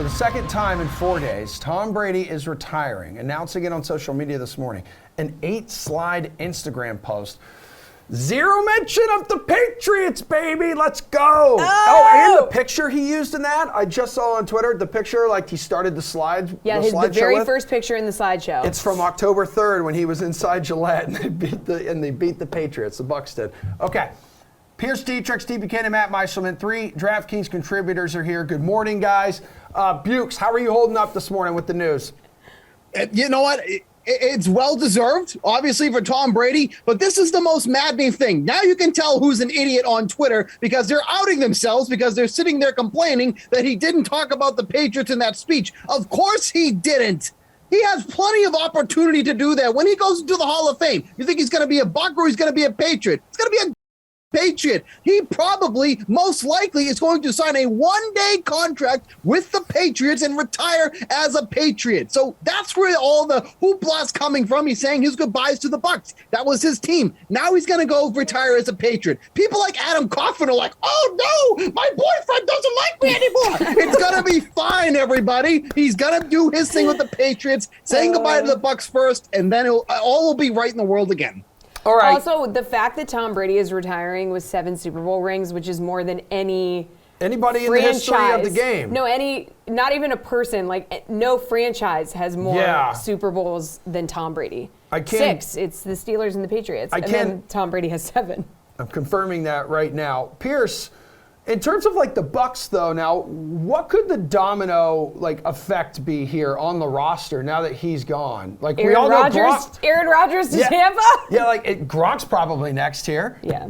For the second time in 4 days, Tom Brady is retiring, announcing it on social media this morning. An 8-slide Instagram post. Zero mention of the Patriots, baby. Let's go. Oh, and the picture he used in that, I just saw on Twitter, the picture, like he started the slides. Yeah, the very first picture in the slideshow. It's from October 3rd when he was inside Gillette and they beat the Patriots. The Bucs did. Okay. Pearce Dietrich, Steve Buchanan, Matt Meiselman. 3 DraftKings contributors are here. Good morning, guys. Bukes, how are you holding up this morning with the news? You know what? It's well-deserved, obviously, for Tom Brady, but this is the most maddening thing. Now you can tell who's an idiot on Twitter because they're outing themselves because they're sitting there complaining that he didn't talk about the Patriots in that speech. Of course he didn't. He has plenty of opportunity to do that. When he goes into the Hall of Fame, you think he's going to be a Buck or he's going to be a Patriot? He's going to be a Patriot. He probably, most likely, is going to sign a one-day contract with the Patriots and retire as a Patriot. So that's where all the hoopla is coming from. He's saying his goodbyes to the Bucs. That was his team. Now he's going to go retire as a Patriot. People like Adam Coughlin are like, oh no, my boyfriend doesn't like me anymore. It's going to be fine, everybody. He's going to do his thing with the Patriots, saying goodbye to the Bucs first, and then all will be right in the world again. All right. Also, the fact that Tom Brady is retiring with 7 Super Bowl rings, which is more than anybody in the history of the game. No, not even a person. Like, no franchise has more Super Bowls than Tom Brady. 6. It's the Steelers and the Patriots. And then Tom Brady has 7. I'm confirming that right now. Pearce, in terms of like the Bucs, though, now what could the domino effect be here on the roster now that he's gone? Like Aaron Rodgers to Tampa. Yeah, Gronk's probably next here. Yeah.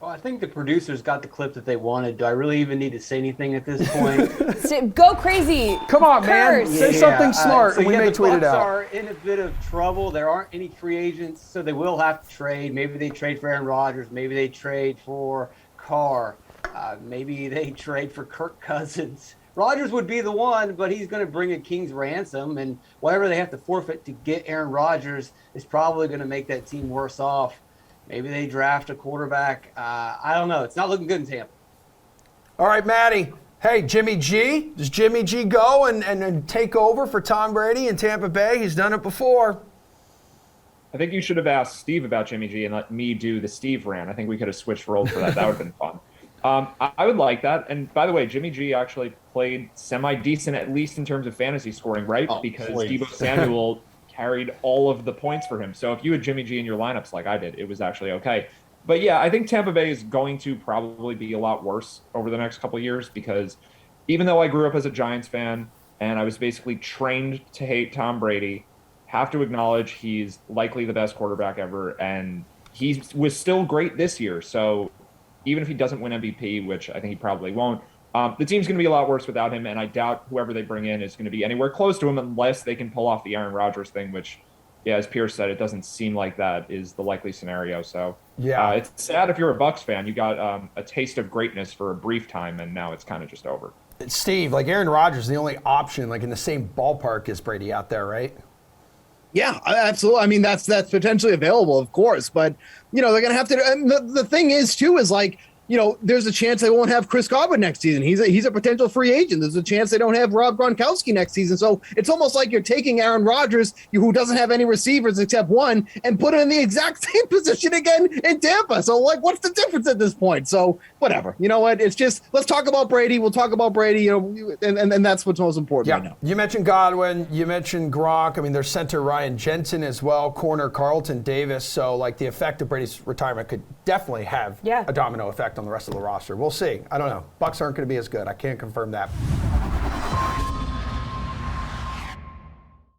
Well, I think the producers got the clip that they wanted. Do I really even need to say anything at this point? Go crazy. Come on, man. Say something smart, and we may tweet it out. The Bucs are in a bit of trouble. There aren't any free agents, so they will have to trade. Maybe they trade for Aaron Rodgers. Maybe they trade for Carr. Maybe they trade for Kirk Cousins. Rodgers would be the one, but he's going to bring a king's ransom, and whatever they have to forfeit to get Aaron Rodgers is probably going to make that team worse off. Maybe they draft a quarterback. I don't know. It's not looking good in Tampa. All right, Matty. Hey, Jimmy G. Does Jimmy G go and take over for Tom Brady in Tampa Bay? He's done it before. I think you should have asked Steve about Jimmy G and let me do the Steve rant. I think we could have switched roles for that. That would have been fun. I would like that. And by the way, Jimmy G actually played semi-decent, at least in terms of fantasy scoring, right? Because Deebo Samuel carried all of the points for him. So if you had Jimmy G in your lineups like I did, it was actually okay. But yeah, I think Tampa Bay is going to probably be a lot worse over the next couple of years because even though I grew up as a Giants fan and I was basically trained to hate Tom Brady, have to acknowledge he's likely the best quarterback ever, and he was still great this year. So even if he doesn't win MVP, which I think he probably won't, the team's going to be a lot worse without him, and I doubt whoever they bring in is going to be anywhere close to him unless they can pull off the Aaron Rodgers thing, which, yeah, as Pearce said, it doesn't seem like that is the likely scenario. So yeah, it's sad if you're a Bucs fan. You got a taste of greatness for a brief time, and now it's kind of just over. Steve, Aaron Rodgers is the only option in the same ballpark as Brady out there, right? Yeah, absolutely. I mean, that's potentially available, of course, but they're going to have to. And the thing is, too, is there's a chance they won't have Chris Godwin next season. He's a potential free agent. There's a chance they don't have Rob Gronkowski next season. So it's almost like you're taking Aaron Rodgers, who doesn't have any receivers except one, and put him in the exact same position again in Tampa. So what's the difference at this point? So whatever. You know what? It's just, let's talk about Brady. We'll talk about Brady. And that's what's most important right now. You mentioned Godwin. You mentioned Gronk. I mean, there's center Ryan Jensen as well. Corner Carlton Davis. So the effect of Brady's retirement could definitely have a domino effect on the rest of the roster. We'll see. I don't know. Bucs aren't going to be as good. I can't confirm that.